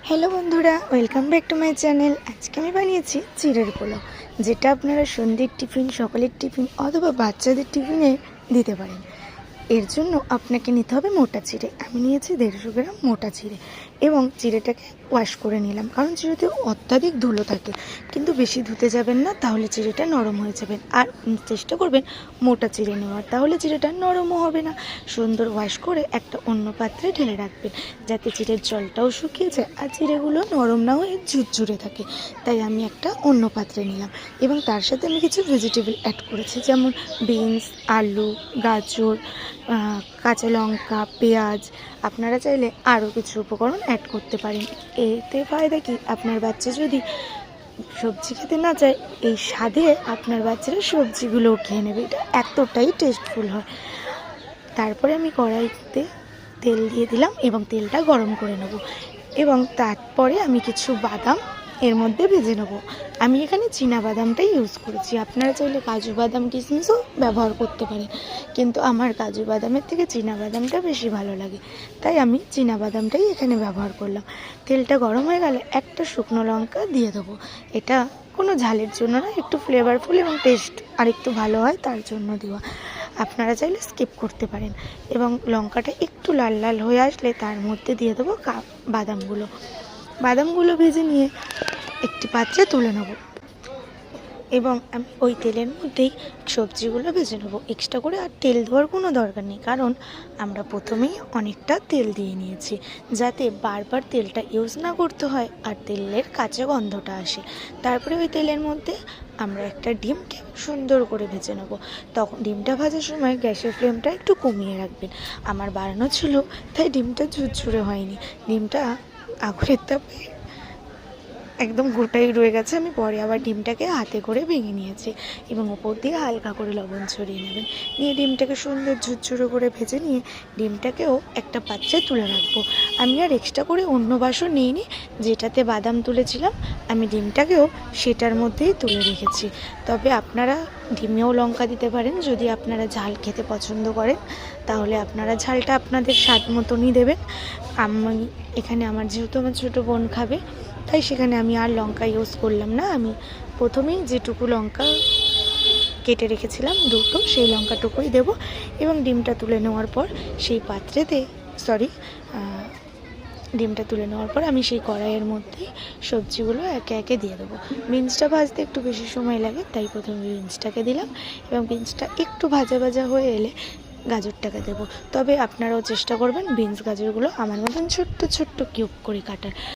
Hello বন্ধুরা, welcome back to my channel. আজকে আমি বানিয়েছি চিড়ের পোলাও, যেটা আপনারা সন্ধ্যের টিফিন, সকালের টিফিন অথবা বাচ্চাদের টিফিনে দিতে পারেন। এর জন্য আপনাকে নিতে হবে মোটা চিড়ে। আমি নিয়েছি 150 গ্রাম মোটা চিড়ে এবং চিড়েটাকে ওয়াশ করে নিলাম, কারণ চিড়েতে অত্যাধিক ধুলো থাকে। কিন্তু বেশি ধুতে যাবেন না, তাহলে চিড়েটা নরম হয়ে যাবেন। আর চেষ্টা করবেন মোটা চিড়ে নেওয়ার, তাহলে চিড়েটা নরমও হবে না। সুন্দর ওয়াশ করে একটা অন্য পাত্রে ঢেলে রাখবেন, যাতে চিড়ের জলটাও শুকিয়ে যায় আর চিড়েগুলো নরম না হয়ে ঝুরঝুরে থাকে। তাই আমি একটা অন্য পাত্রে নিলাম এবং তার সাথে আমি কিছু ভেজিটেবল অ্যাড করেছি, যেমন বিনস, আলু, গাজর, কাঁচা লঙ্কা, পেঁয়াজ। আপনারা চাইলে আরও কিছু উপকরণ অ্যাড করতে পারেন। এতে ফায়দা কি, আপনার বাচ্চা যদি সবজি খেতে না চায়, এই স্বাদে আপনার বাচ্চারা সবজিগুলোও খেয়ে নেবে। এটা এতটাই টেস্টফুল হয়। তারপরে আমি কড়াইতে তেল দিয়ে দিলাম এবং তেলটা গরম করে নেব এবং তারপরে আমি কিছু বাদাম এর মধ্যে ভেজে নেব। আমি এখানে চীনা বাদামটাই ইউজ করেছি, আপনারা চাইলে কাজু বাদাম, কিশমিশও ব্যবহার করতে পারেন, কিন্তু আমার কাজু বাদামের থেকে চীনা বাদামটা বেশি ভালো লাগে, তাই আমি চীনা বাদামটাই এখানে ব্যবহার করলাম। তেলটা গরম হয়ে গেলে একটা শুকনো লঙ্কা দিয়ে দেবো। এটা কোনো ঝালের জন্য না, একটু ফ্লেভারফুল এবং টেস্ট আরেকটু ভালো হয় তার জন্য দেওয়া। আপনারা চাইলে স্কিপ করতে পারেন। এবং লঙ্কাটা একটু লাল লাল হয়ে আসলে তার মধ্যে দিয়ে দেবো বাদামগুলো ভেজে নিয়ে একটি পাত্রে তুলে নেব এবং আমি ওই তেলের মধ্যেই সবজিগুলো ভেজে নেবো এক্সট্রা করে। আর তেল দেওয়ার কোনো দরকার নেই, কারণ আমরা প্রথমেই অনেকটা তেল দিয়ে নিয়েছি, যাতে বারবার তেলটা ইউজ না করতে হয় আর তেলের কাঁচা গন্ধটা আসে। তারপরে ওই তেলের মধ্যে আমরা একটা ডিমকে সুন্দর করে ভেজে নেব। তখন ডিমটা ভাজার সময় গ্যাসের ফ্লেমটা একটু কমিয়ে রাখবেন। আমার বাড়ানো ছিল, তাই ডিমটা ঝুরঝুরে হয়নি। ডিমটা আগুনের তাপে একদম গোটাই রয়ে গেছে। আমি পরে আবার ডিমটাকে হাতে করে ভেঙে নিয়েছি এবং ওপর দিয়ে হালকা করে লবণ ছড়িয়ে নেবেন। নিয়ে ডিমটাকে সুন্দর ঝুরঝুরে করে ভেজে নিয়ে ডিমটাকেও একটা পাত্রে তুলে রাখবো। আমি আর এক্সট্রা করে অন্য বাসন নিইনি, যেটাতে বাদাম তুলেছিলাম আমি ডিমটাকেও সেটার মধ্যেই তুলে রেখেছি। তবে আপনারা ডিমেও লঙ্কা দিতে পারেন, যদি আপনারা ঝাল খেতে পছন্দ করেন, তাহলে আপনারা ঝালটা আপনাদের স্বাদ মতনই দেবেন। আমি এখানে যেহেতু আমার ছোটো বোন খাবে, তাই সেখানে আমি আর লঙ্কা ইউজ করলাম না। আমি প্রথমেই যেটুকু লঙ্কা কেটে রেখেছিলাম দুটো, সেই লঙ্কাটুকুই দেবো এবং ডিমটা তুলে নেওয়ার পর সেই পাত্রেতে ডিমটা তুলে নেওয়ার পর আমি সেই কড়াইয়ের মধ্যেই সবজিগুলো একে একে দিয়ে দেবো। বিনসটা ভাজতে একটু বেশি সময় লাগে, তাই প্রথমে বিনসটাকে দিলাম এবং বিনসটা একটু ভাজা ভাজা হয়ে এলে গাজরটাকে দেবো। তবে আপনারাও চেষ্টা করবেন বিনস গাজরগুলো আমার মতন ছোট্ট ছোট্ট কিউব করে কাটার।